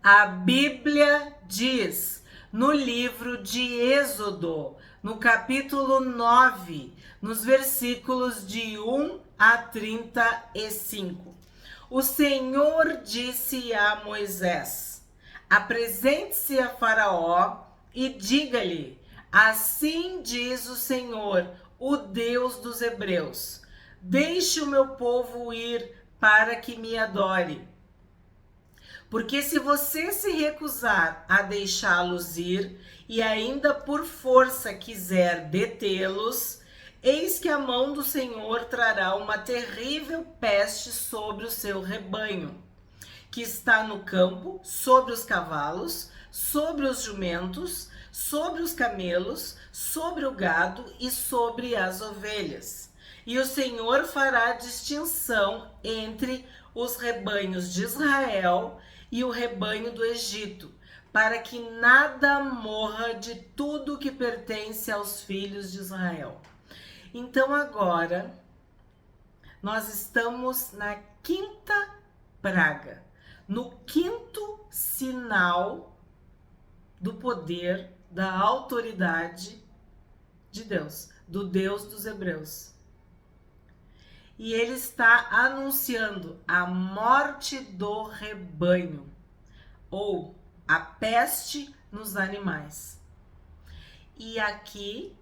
A Bíblia diz no livro de Êxodo, no capítulo 9, nos versículos de 1 a 35. O Senhor disse a Moisés: apresente-se a Faraó e diga-lhe: assim diz o Senhor, o Deus dos Hebreus: deixe o meu povo ir para que me adore. Porque se você se recusar a deixá-los ir e ainda por força quiser detê-los, eis que a mão do Senhor trará uma terrível peste sobre o seu rebanho, que está no campo, sobre os cavalos, sobre os jumentos, sobre os camelos, sobre o gado e sobre as ovelhas. E o Senhor fará distinção entre os rebanhos de Israel e o rebanho do Egito, para que nada morra de tudo que pertence aos filhos de Israel. Então agora nós estamos na quinta praga, no quinto sinal do poder, da autoridade de Deus, do Deus dos Hebreus. E ele está anunciando a morte do rebanho, ou a peste nos animais. E aqui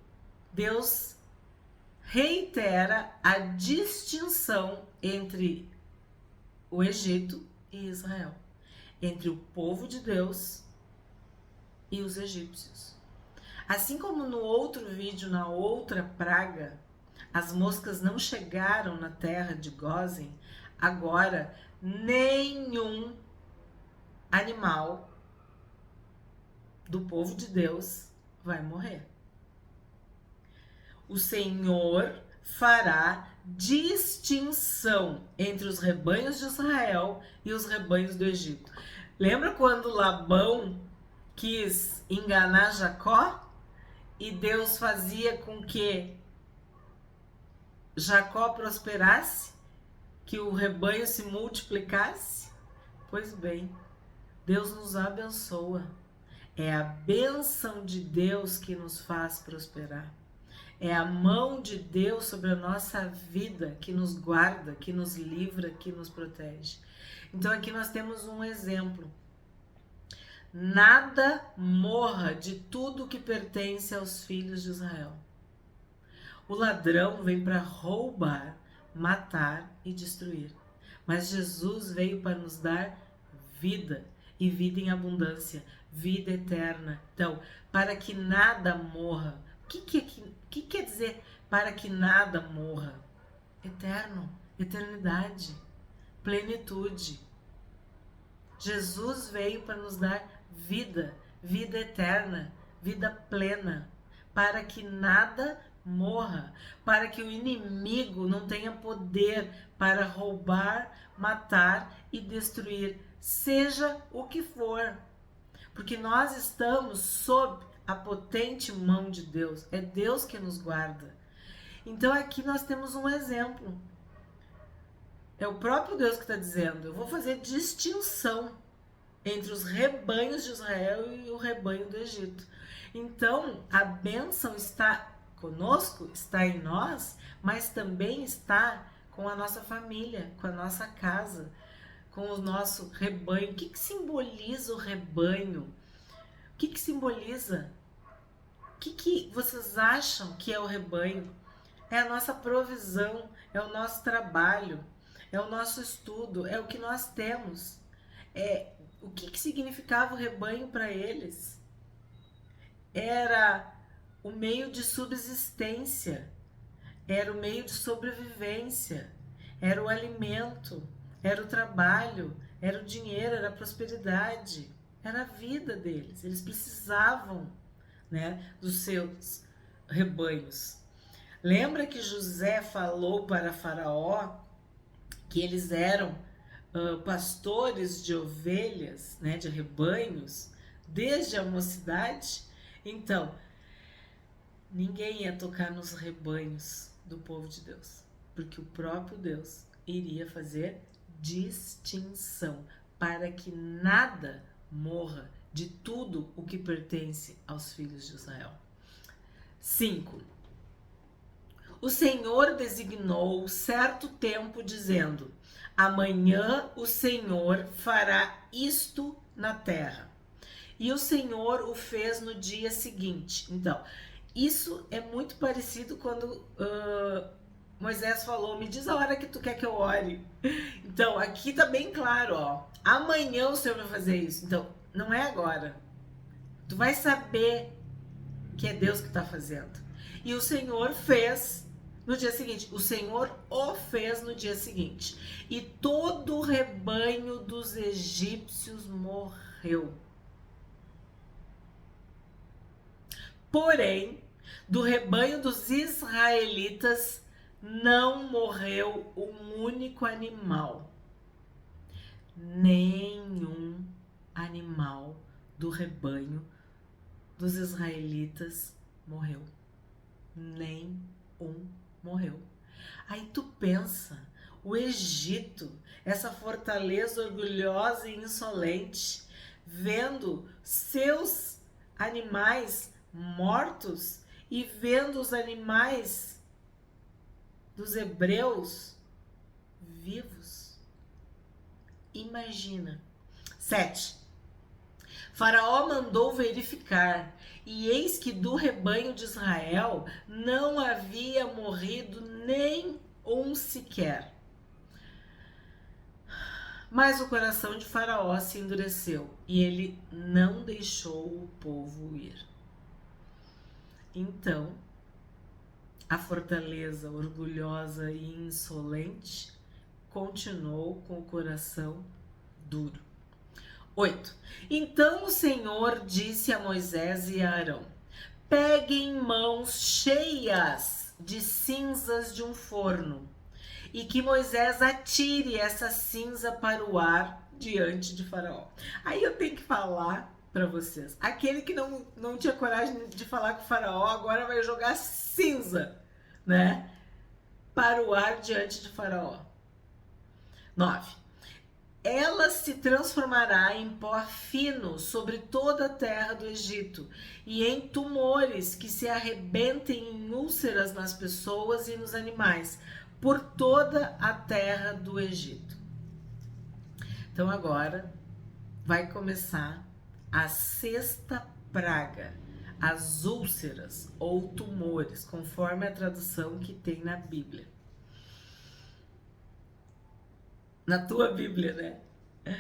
Deus reitera a distinção entre o Egito e Israel, entre o povo de Deus e os egípcios. Assim como no outro vídeo, na outra praga, as moscas não chegaram na terra de Gósen, agora nenhum animal do povo de Deus vai morrer. O Senhor fará distinção entre os rebanhos de Israel e os rebanhos do Egito. Lembra quando Labão quis enganar Jacó e Deus fazia com que Jacó prosperasse, que o rebanho se multiplicasse? Pois bem, Deus nos abençoa. É a bênção de Deus que nos faz prosperar. É a mão de Deus sobre a nossa vida que nos guarda, que nos livra, que nos protege. Então aqui nós temos um exemplo. Nada morra de tudo que pertence aos filhos de Israel. O ladrão vem para roubar, matar e destruir. Mas Jesus veio para nos dar vida, e vida em abundância, vida eterna. Então, para que nada morra. O que quer dizer para que nada morra? Eterno, eternidade, plenitude. Jesus veio para nos dar vida, vida eterna, vida plena, para que nada morra, para que o inimigo não tenha poder para roubar, matar e destruir, seja o que for, porque nós estamos sob a potente mão de Deus, é Deus que nos guarda. Então aqui nós temos um exemplo, é o próprio Deus que está dizendo: eu vou fazer distinção entre os rebanhos de Israel e o rebanho do Egito. Então a bênção está conosco, está em nós, mas também está com a nossa família, com a nossa casa, com o nosso rebanho. O que simboliza o rebanho? O que simboliza? O que vocês acham que é o rebanho? É a nossa provisão, é o nosso trabalho, é o nosso estudo, é o que nós temos. O que significava o rebanho para eles? Era o meio de subsistência, era o meio de sobrevivência, era o alimento, era o trabalho, era o dinheiro, era a prosperidade, era a vida deles. Eles precisavam, né, dos seus rebanhos. Lembra que José falou para Faraó que eles eram pastores de ovelhas, né, de rebanhos, desde a mocidade? Então, ninguém ia tocar nos rebanhos do povo de Deus, porque o próprio Deus iria fazer distinção para que nada morra de tudo o que pertence aos filhos de Israel. 5. O Senhor designou certo tempo, dizendo: amanhã o Senhor fará isto na terra. E o Senhor o fez no dia seguinte. Então, isso é muito parecido quando Moisés falou: me diz a hora que tu quer que eu ore. Então, aqui tá bem claro, ó. Amanhã o Senhor vai fazer isso. Então, não é agora. Tu vai saber que é Deus que tá fazendo. E o Senhor fez no dia seguinte. O Senhor o fez no dia seguinte. E todo o rebanho dos egípcios morreu. Porém, do rebanho dos israelitas não morreu um único animal. Nenhum animal do rebanho dos israelitas morreu. Nenhum morreu. Aí tu pensa, o Egito, essa fortaleza orgulhosa e insolente, vendo seus animais mortos e vendo os animais dos hebreus vivos. Imagina. 7. Faraó mandou verificar, e eis que do rebanho de Israel não havia morrido nem um sequer. Mas o coração de Faraó se endureceu, e ele não deixou o povo ir. Então, a fortaleza orgulhosa e insolente continuou com o coração duro. 8. Então o Senhor disse a Moisés e a Arão: peguem mãos cheias de cinzas de um forno, e que Moisés atire essa cinza para o ar diante de Faraó. Aí eu tenho que falar para vocês, aquele que não tinha coragem de falar com o Faraó, agora vai jogar cinza, né, para o ar diante de Faraó. 9. Ela se transformará em pó fino sobre toda a terra do Egito e em tumores que se arrebentem em úlceras nas pessoas e nos animais, por toda a terra do Egito. Então agora vai começar a sexta praga, as úlceras ou tumores, conforme a tradução que tem na Bíblia. Na tua Bíblia, né?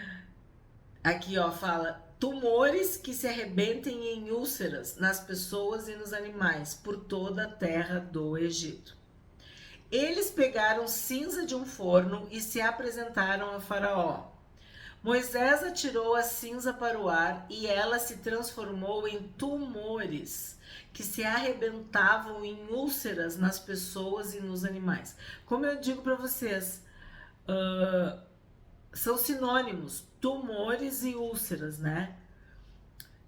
Aqui, ó, fala: tumores que se arrebentem em úlceras nas pessoas e nos animais por toda a terra do Egito. Eles pegaram cinza de um forno e se apresentaram a Faraó. Moisés atirou a cinza para o ar e ela se transformou em tumores que se arrebentavam em úlceras nas pessoas e nos animais. Como eu digo para vocês, são sinônimos, tumores e úlceras, né?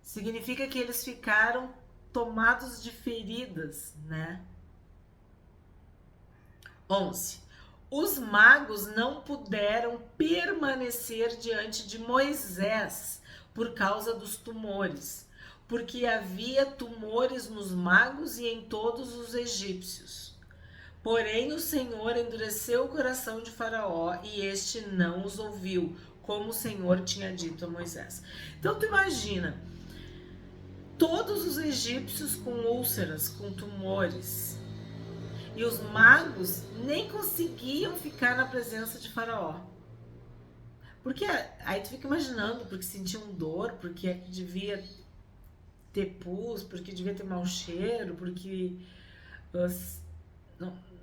Significa que eles ficaram tomados de feridas, né? 11. Os magos não puderam permanecer diante de Moisés por causa dos tumores, porque havia tumores nos magos e em todos os egípcios. Porém, o Senhor endureceu o coração de Faraó e este não os ouviu, como o Senhor tinha dito a Moisés. Então, tu imagina, todos os egípcios com úlceras, com tumores, e os magos nem conseguiam ficar na presença de Faraó. Porque aí tu fica imaginando, porque sentiam dor, porque devia ter pus, porque devia ter mau cheiro, porque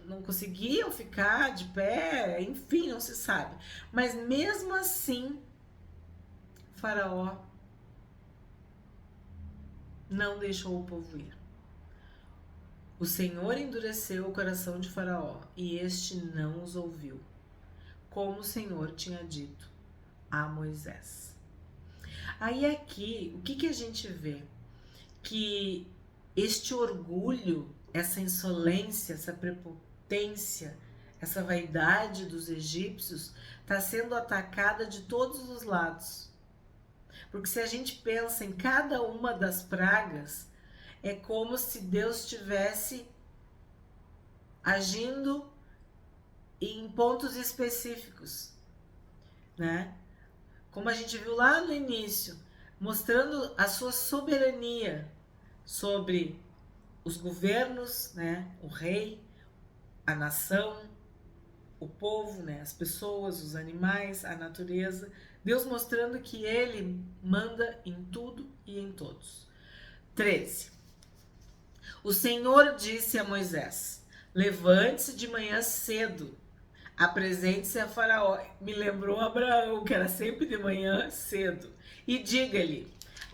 não conseguiam ficar de pé, enfim, não se sabe. Mas mesmo assim, Faraó não deixou o povo ir. O Senhor endureceu o coração de Faraó e este não os ouviu, como o Senhor tinha dito a Moisés. Aí aqui, o que a gente vê? Que este orgulho, essa insolência, essa prepotência, essa vaidade dos egípcios está sendo atacada de todos os lados. Porque se a gente pensa em cada uma das pragas, é como se Deus estivesse agindo em pontos específicos, né? Como a gente viu lá no início, mostrando a sua soberania sobre os governos, né? O rei, a nação, o povo, né? As pessoas, os animais, a natureza. Deus mostrando que ele manda em tudo e em todos. 13. O Senhor disse a Moisés: levante-se de manhã cedo, apresente-se a Faraó. Me lembrou Abraão, que era sempre de manhã cedo. E diga-lhe: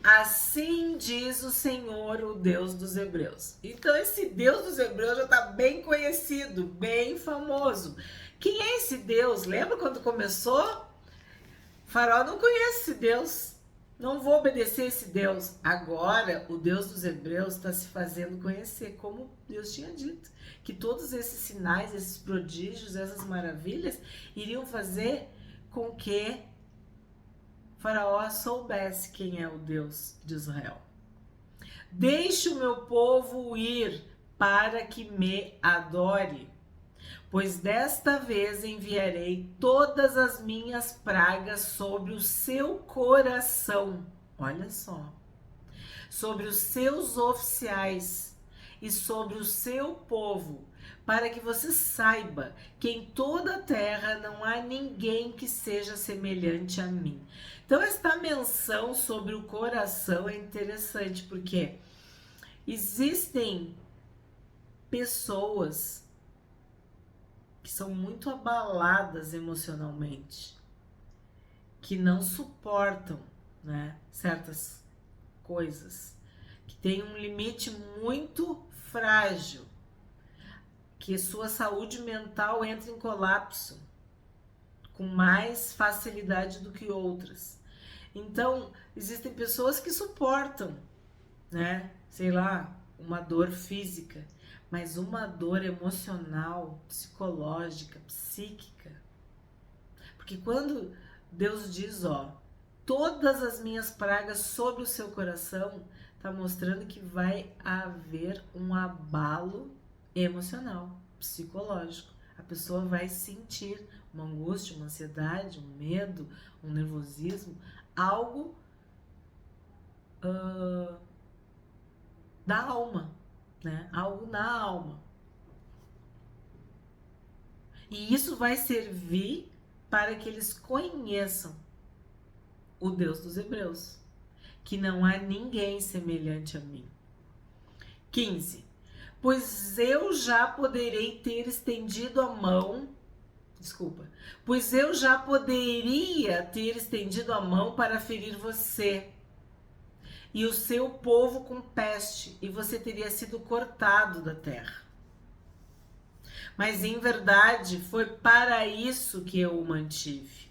assim diz o Senhor, o Deus dos Hebreus. Então esse Deus dos Hebreus já está bem conhecido, bem famoso. Quem é esse Deus? Lembra quando começou? Faraó não conhece esse Deus. Não vou obedecer esse Deus. Agora, o Deus dos Hebreus está se fazendo conhecer, como Deus tinha dito. Que todos esses sinais, esses prodígios, essas maravilhas, iriam fazer com que Faraó soubesse quem é o Deus de Israel. Deixe o meu povo ir para que me adore, pois desta vez enviarei todas as minhas pragas sobre o seu coração. Olha só. Sobre os seus oficiais e sobre o seu povo, para que você saiba que em toda a terra não há ninguém que seja semelhante a mim. Então, esta menção sobre o coração é interessante, porque existem pessoas que são muito abaladas emocionalmente, que não suportam, né, certas coisas, que tem um limite muito frágil, que sua saúde mental entra em colapso com mais facilidade do que outras. Então, existem pessoas que suportam, né, sei lá, uma dor física, mas uma dor emocional, psicológica, psíquica. Porque quando Deus diz, ó, todas as minhas pragas sobre o seu coração, tá mostrando que vai haver um abalo emocional, psicológico. A pessoa vai sentir uma angústia, uma ansiedade, um medo, um nervosismo, algo da alma, né? Algo na alma. E isso vai servir para que eles conheçam o Deus dos Hebreus, que não há ninguém semelhante a mim. 15. Pois eu já poderei ter estendido a mão, pois eu já poderia ter estendido a mão para ferir você e o seu povo com peste, e você teria sido cortado da terra. Mas em verdade foi para isso que eu o mantive,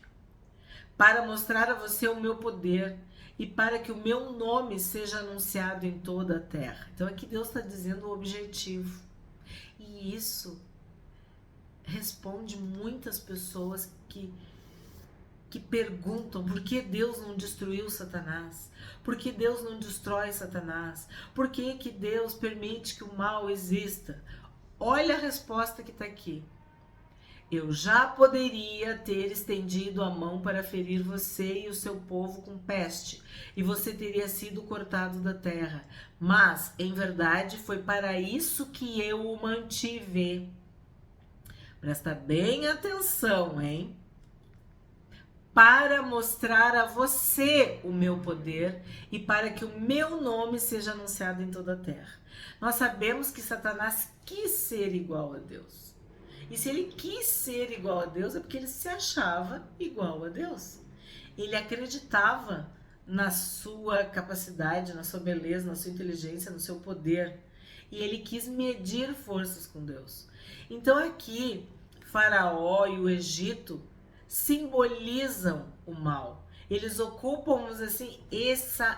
para mostrar a você o meu poder e para que o meu nome seja anunciado em toda a terra. Então aqui Deus está dizendo o objetivo. E isso responde muitas pessoas que perguntam por que Deus não destruiu Satanás? Por que Deus não destrói Satanás? Por que Deus permite que o mal exista? Olha a resposta que está aqui. Eu já poderia ter estendido a mão para ferir você e o seu povo com peste, e você teria sido cortado da terra. Mas, em verdade, foi para isso que eu o mantive. Presta bem atenção, hein? Para mostrar a você o meu poder e para que o meu nome seja anunciado em toda a terra. Nós sabemos que Satanás quis ser igual a Deus. E se ele quis ser igual a Deus, é porque ele se achava igual a Deus. Ele acreditava na sua capacidade, na sua beleza, na sua inteligência, no seu poder. E ele quis medir forças com Deus. Então aqui, Faraó e o Egito simbolizam o mal. Eles ocupam, vamos dizer assim,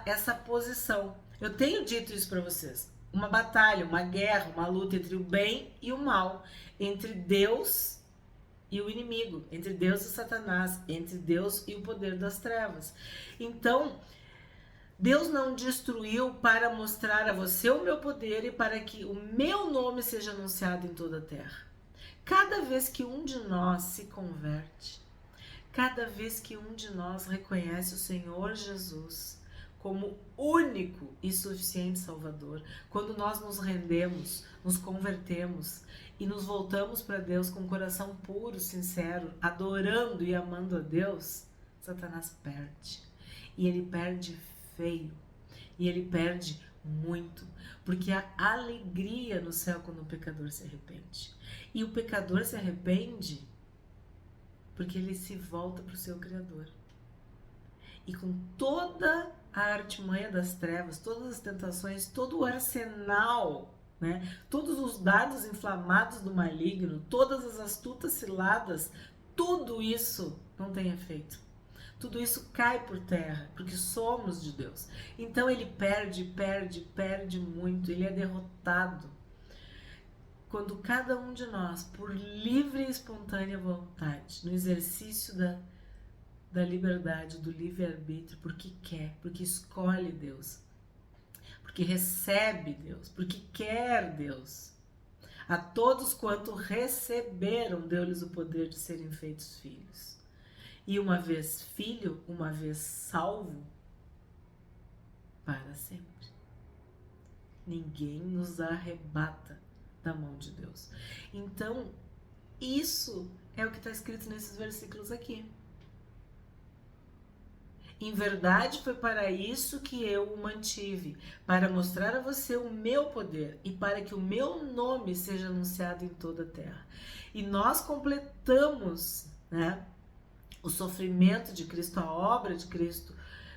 essa posição. Eu tenho dito isso para vocês. Uma batalha, uma guerra, uma luta entre o bem e o mal, entre Deus e o inimigo, entre Deus e Satanás, entre Deus e o poder das trevas. Então, Deus não destruiu para mostrar a você o meu poder e para que o meu nome seja anunciado em toda a terra. Cada vez que um de nós se converte, cada vez que um de nós reconhece o Senhor Jesus como único e suficiente Salvador, quando nós nos rendemos, nos convertemos e nos voltamos para Deus com um coração puro, sincero, adorando e amando a Deus, Satanás perde. E ele perde feio. E ele perde muito. Porque há alegria no céu quando o pecador se arrepende. E o pecador se arrepende porque ele se volta para o seu Criador. E com toda a artimanha das trevas, todas as tentações, todo o arsenal, né? Todos os dardos inflamados do maligno, todas as astutas ciladas, tudo isso não tem efeito. Tudo isso cai por terra, porque somos de Deus. Então ele perde muito, ele é derrotado. Quando cada um de nós, por livre e espontânea vontade, no exercício da liberdade, do livre-arbítrio, porque quer, porque escolhe Deus, porque recebe Deus, porque quer Deus. A todos quanto receberam, deu-lhes o poder de serem feitos filhos. E uma vez filho, uma vez salvo, para sempre. Ninguém nos arrebata da mão de Deus. Então, isso é o que está escrito nesses versículos aqui. Em verdade, foi para isso que eu o mantive, para mostrar a você o meu poder e para que o meu nome seja anunciado em toda a terra. E nós completamos, né, o sofrimento de Cristo, a obra de Cristo,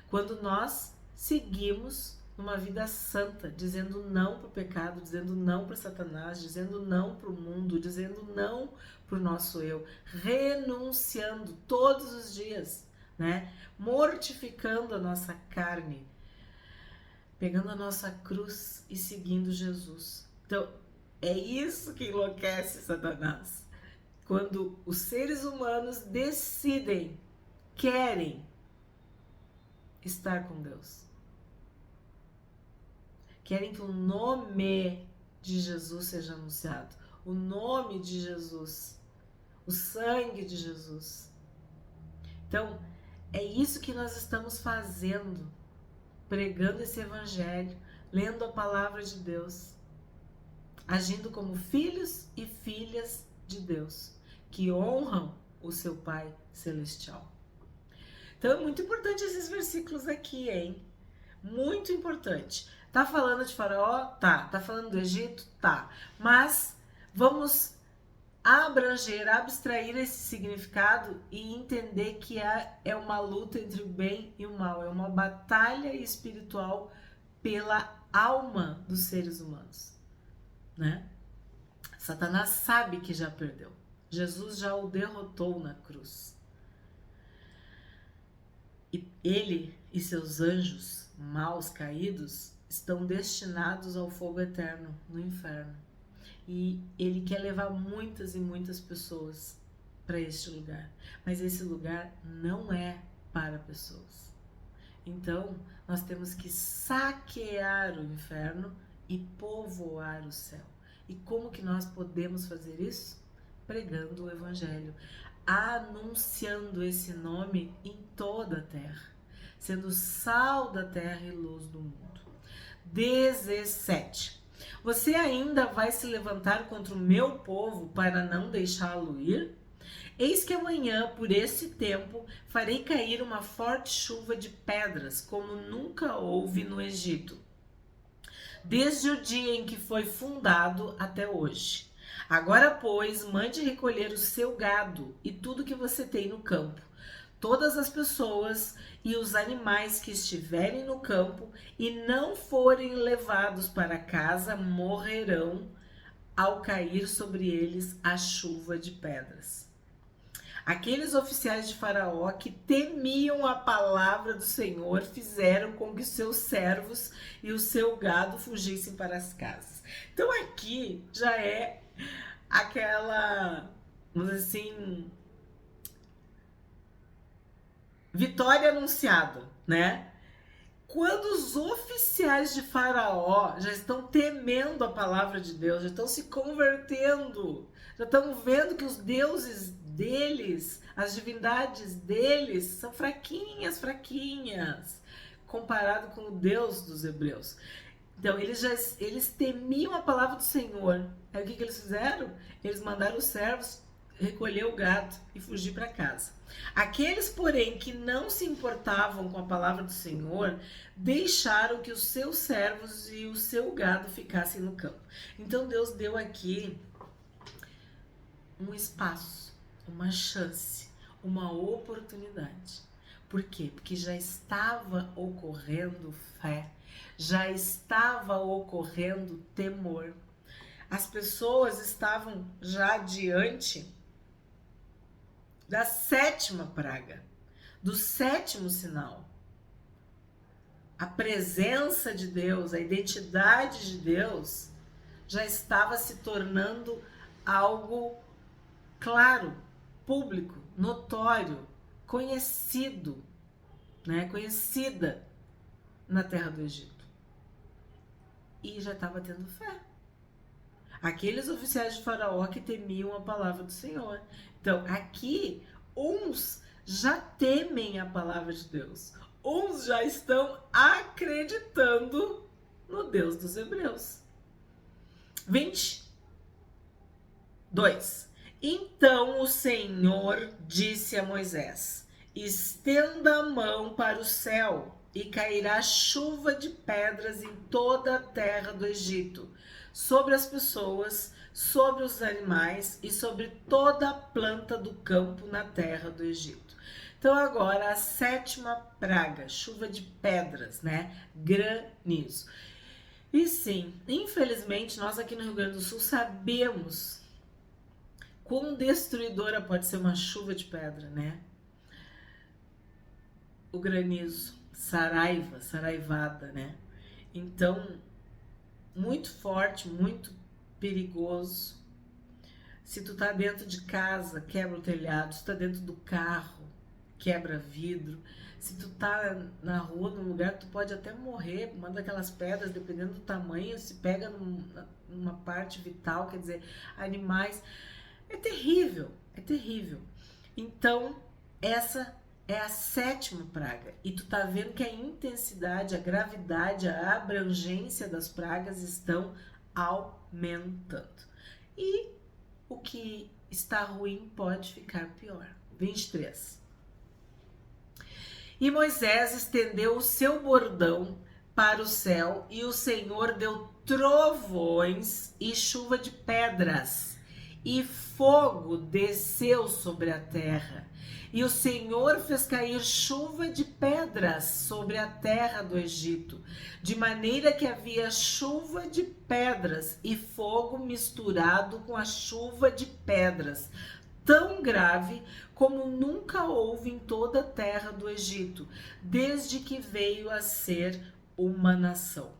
quando nós seguimos numa vida santa, dizendo não para o pecado, dizendo não para Satanás, dizendo não para o mundo, dizendo não para o nosso eu, renunciando todos os dias, né? Mortificando a nossa carne, pegando a nossa cruz e seguindo Jesus. Então, é isso que enlouquece Satanás. Quando os seres humanos decidem, querem estar com Deus. Querem que o nome de Jesus seja anunciado. O nome de Jesus. O sangue de Jesus. Então, é isso que nós estamos fazendo. Pregando esse evangelho. Lendo a palavra de Deus. Agindo como filhos e filhas de Deus. Que honram o seu Pai Celestial. Então, é muito importante esses versículos aqui, hein? Muito importante. Tá falando de Faraó? Tá. Tá falando do Egito? Tá. Mas vamos abranger, abstrair esse significado e entender que é uma luta entre o bem e o mal. É uma batalha espiritual pela alma dos seres humanos, né? Satanás sabe que já perdeu. Jesus já o derrotou na cruz. E ele e seus anjos maus caídos estão destinados ao fogo eterno no inferno. E ele quer levar muitas e muitas pessoas para este lugar. Mas esse lugar não é para pessoas. Então, nós temos que saquear o inferno e povoar o céu. E como que nós podemos fazer isso? Pregando o evangelho, anunciando esse nome em toda a terra, sendo sal da terra e luz do mundo. 17. Você ainda vai se levantar contra o meu povo para não deixá-lo ir? Eis que amanhã, por esse tempo, farei cair uma forte chuva de pedras, como nunca houve no Egito, desde o dia em que foi fundado até hoje. Agora, pois, mande recolher o seu gado e tudo que você tem no campo, todas as pessoas e os animais que estiverem no campo e não forem levados para casa morrerão ao cair sobre eles a chuva de pedras. Aqueles oficiais de Faraó que temiam a palavra do Senhor fizeram com que seus servos e o seu gado fugissem para as casas. Então aqui já é aquela, vamos dizer assim, vitória anunciada, né? Quando os oficiais de Faraó já estão temendo a palavra de Deus, já estão se convertendo, já estão vendo que os deuses deles, as divindades deles, são fraquinhas, comparado com o Deus dos hebreus. Então, eles temiam a palavra do Senhor. Aí o que eles fizeram? Eles mandaram os servos recolher o gado e fugir para casa. Aqueles, porém, que não se importavam com a palavra do Senhor, deixaram que os seus servos e o seu gado ficassem no campo. Então Deus deu aqui um espaço, uma chance, uma oportunidade. Por quê? Porque já estava ocorrendo fé, já estava ocorrendo temor. As pessoas estavam já diante da 7ª praga, do 7º sinal. A presença de Deus, a identidade de Deus já estava se tornando algo claro, público, notório, conhecido, né? Conhecida na terra do Egito. E já estava tendo fé. Aqueles oficiais de Faraó que temiam a palavra do Senhor. Então, aqui, uns já temem a palavra de Deus. Uns já estão acreditando no Deus dos hebreus. 22. Então o Senhor disse a Moisés: estenda a mão para o céu e cairá chuva de pedras em toda a terra do Egito, sobre as pessoas, sobre os animais e sobre toda a planta do campo na terra do Egito. Então agora a 7ª praga, chuva de pedras, né? Granizo. E sim, infelizmente nós aqui no Rio Grande do Sul sabemos quão destruidora pode ser uma chuva de pedra, né? O granizo, saraivada, né? Então, muito forte, muito perigoso. Se tu tá dentro de casa, quebra o telhado. Se tu tá dentro do carro, quebra vidro. Se tu tá na rua, num lugar, tu pode até morrer. Uma daquelas pedras, dependendo do tamanho, se pega numa parte vital, quer dizer, animais. É terrível, é terrível. Então, essa é a 7ª praga. E tu tá vendo que a intensidade, a gravidade, a abrangência das pragas estão aumentando. E o que está ruim pode ficar pior. 23. E Moisés estendeu o seu bordão para o céu, e o Senhor deu trovões e chuva de pedras, e fogo desceu sobre a terra. E o Senhor fez cair chuva de pedras sobre a terra do Egito, de maneira que havia chuva de pedras e fogo misturado com a chuva de pedras, tão grave como nunca houve em toda a terra do Egito, desde que veio a ser uma nação.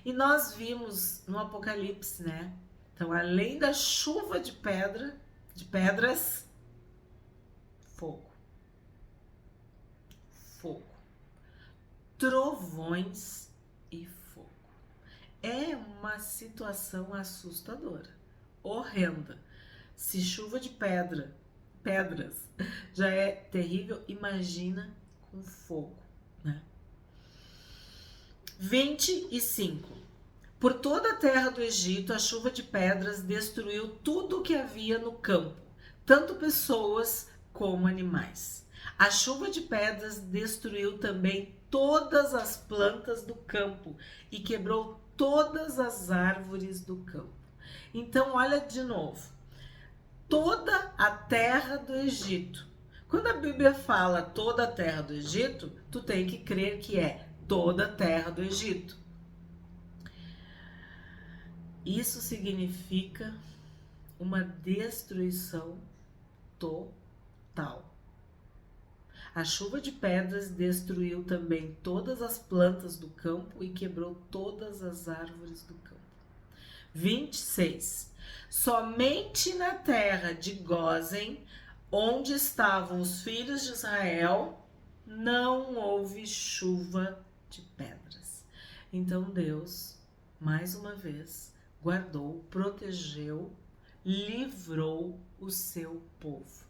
E nós vimos no Apocalipse, né? Então, além da chuva de pedras, fogo. Trovões e fogo. É uma situação assustadora, horrenda. Se chuva de pedras já é terrível, imagina com fogo, né? 25. Por toda a terra do Egito, a chuva de pedras destruiu tudo o que havia no campo, tanto pessoas como animais. A chuva de pedras destruiu também todas as plantas do campo e quebrou todas as árvores do campo. Então, olha de novo. Toda a terra do Egito. Quando a Bíblia fala toda a terra do Egito, tu tem que crer que é toda a terra do Egito. Isso significa uma destruição total. A chuva de pedras destruiu também todas as plantas do campo e quebrou todas as árvores do campo. 26. Somente na terra de Gósen, onde estavam os filhos de Israel, não houve chuva de pedras. Então Deus, mais uma vez, guardou, protegeu, livrou o seu povo.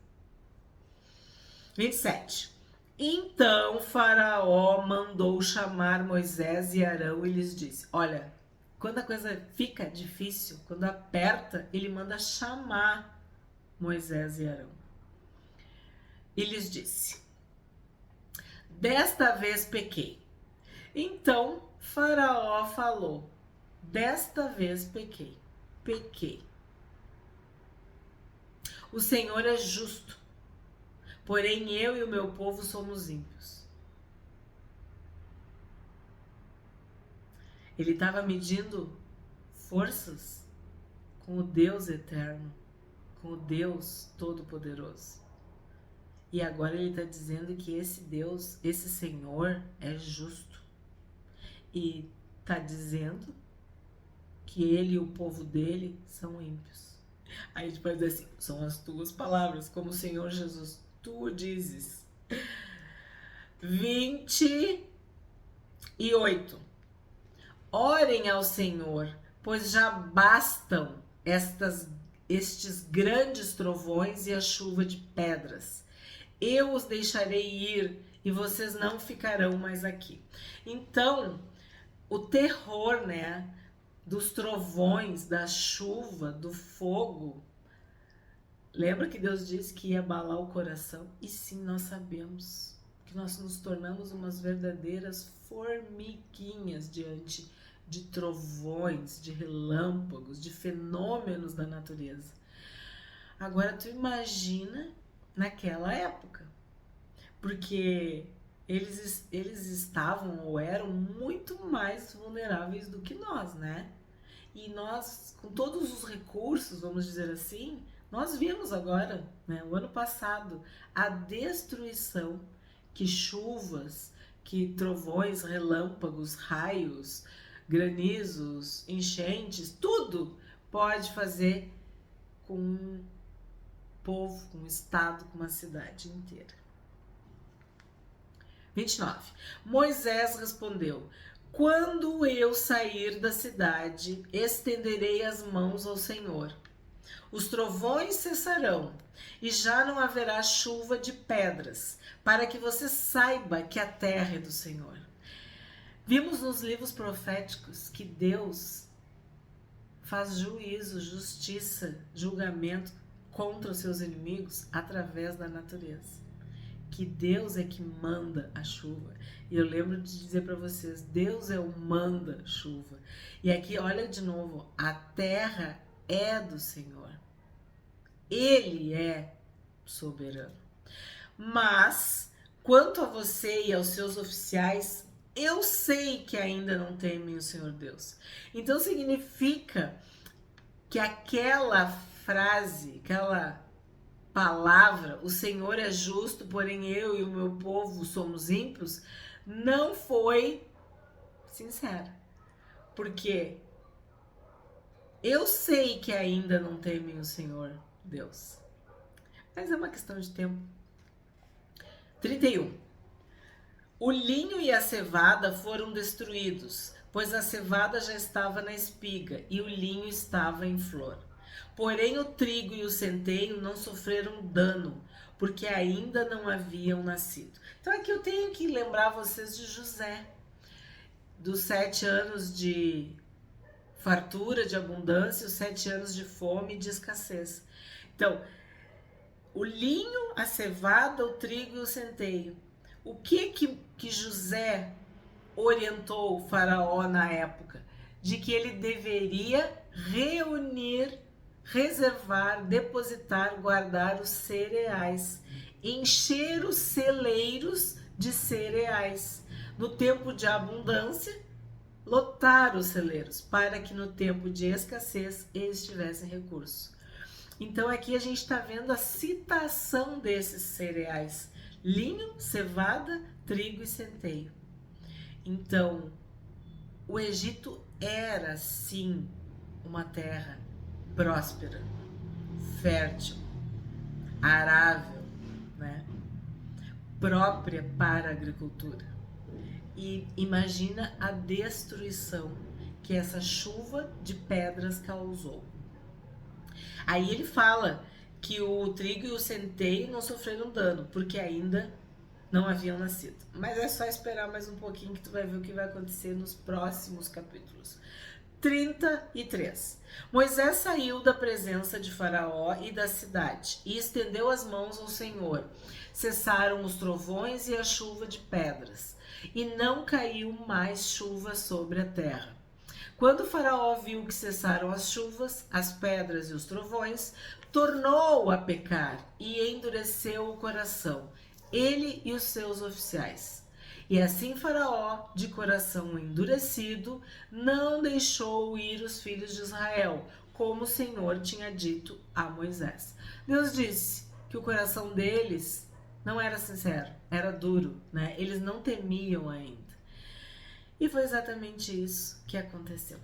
27. Então Faraó mandou chamar Moisés e Arão e lhes disse: olha, quando a coisa fica difícil, quando aperta, ele manda chamar Moisés e Arão. E lhes disse: desta vez pequei. Então Faraó falou: desta vez pequei. O Senhor é justo, porém eu e o meu povo somos ímpios. Ele estava medindo forças com o Deus eterno, com o Deus todo-poderoso. E agora ele está dizendo que esse Deus, esse Senhor é justo. E está dizendo que ele e o povo dele são ímpios. Aí a gente pode dizer assim, são as tuas palavras, como o Senhor Jesus, tu dizes. 28. Orem ao Senhor, pois já bastam estes grandes trovões e a chuva de pedras. Eu os deixarei ir e vocês não ficarão mais aqui. Então, o terror, né, dos trovões, da chuva, do fogo, lembra que Deus disse que ia abalar o coração? E sim, nós sabemos que nós nos tornamos umas verdadeiras formiguinhas diante de trovões, de relâmpagos, de fenômenos da natureza. Agora tu imagina naquela época, porque eles estavam ou eram muito mais vulneráveis do que nós, né? E nós, com todos os recursos, vamos dizer assim, nós vimos agora, né, o ano passado, a destruição que chuvas, que trovões, relâmpagos, raios, granizos, enchentes, tudo pode fazer com um povo, com um estado, com uma cidade inteira. 29. Moisés respondeu: quando eu sair da cidade, estenderei as mãos ao Senhor. Os trovões cessarão e já não haverá chuva de pedras, para que você saiba que a terra é do Senhor. Vimos nos livros proféticos que Deus faz juízo, justiça, julgamento contra os seus inimigos através da natureza. Que Deus é que manda a chuva. E eu lembro de dizer para vocês, Deus é o manda-chuva. E aqui, olha de novo, a terra é do Senhor. Ele é soberano. Mas, quanto a você e aos seus oficiais, eu sei que ainda não temem o Senhor Deus. Então significa que aquela frase, aquela palavra, o Senhor é justo, porém eu e o meu povo somos ímpios, não foi sincera. Porque eu sei que ainda não temem o Senhor Deus. Mas é uma questão de tempo. 31. O linho e a cevada foram destruídos, pois a cevada já estava na espiga e o linho estava em flor. Porém o trigo e o centeio não sofreram dano, porque ainda não haviam nascido. Então aqui eu tenho que lembrar vocês de José, dos 7 anos de fartura, de abundância, os 7 anos de fome e de escassez. Então, o linho, a cevada, o trigo e o centeio. O que José orientou o faraó na época? De que ele deveria reunir, reservar, depositar, guardar os cereais, encher os celeiros de cereais. No tempo de abundância, lotar os celeiros, para que no tempo de escassez eles tivessem recurso. Então aqui a gente está vendo a citação desses cereais: linho, cevada, trigo e centeio. Então, o Egito era sim uma terra próspera, fértil, arável, né? Própria para a agricultura. E imagina a destruição que essa chuva de pedras causou. Aí ele fala que o trigo e o centeio não sofreram dano, porque ainda não haviam nascido. Mas é só esperar mais um pouquinho que tu vai ver o que vai acontecer nos próximos capítulos. 33. Moisés saiu da presença de Faraó e da cidade e estendeu as mãos ao Senhor. Cessaram os trovões e a chuva de pedras, e não caiu mais chuva sobre a terra. Quando Faraó viu que cessaram as chuvas, as pedras e os trovões, tornou a pecar e endureceu o coração, ele e os seus oficiais. E assim Faraó, de coração endurecido, não deixou ir os filhos de Israel, como o Senhor tinha dito a Moisés. Deus disse que o coração deles não era sincero, era duro, né? Eles não temiam ainda. E foi exatamente isso que aconteceu.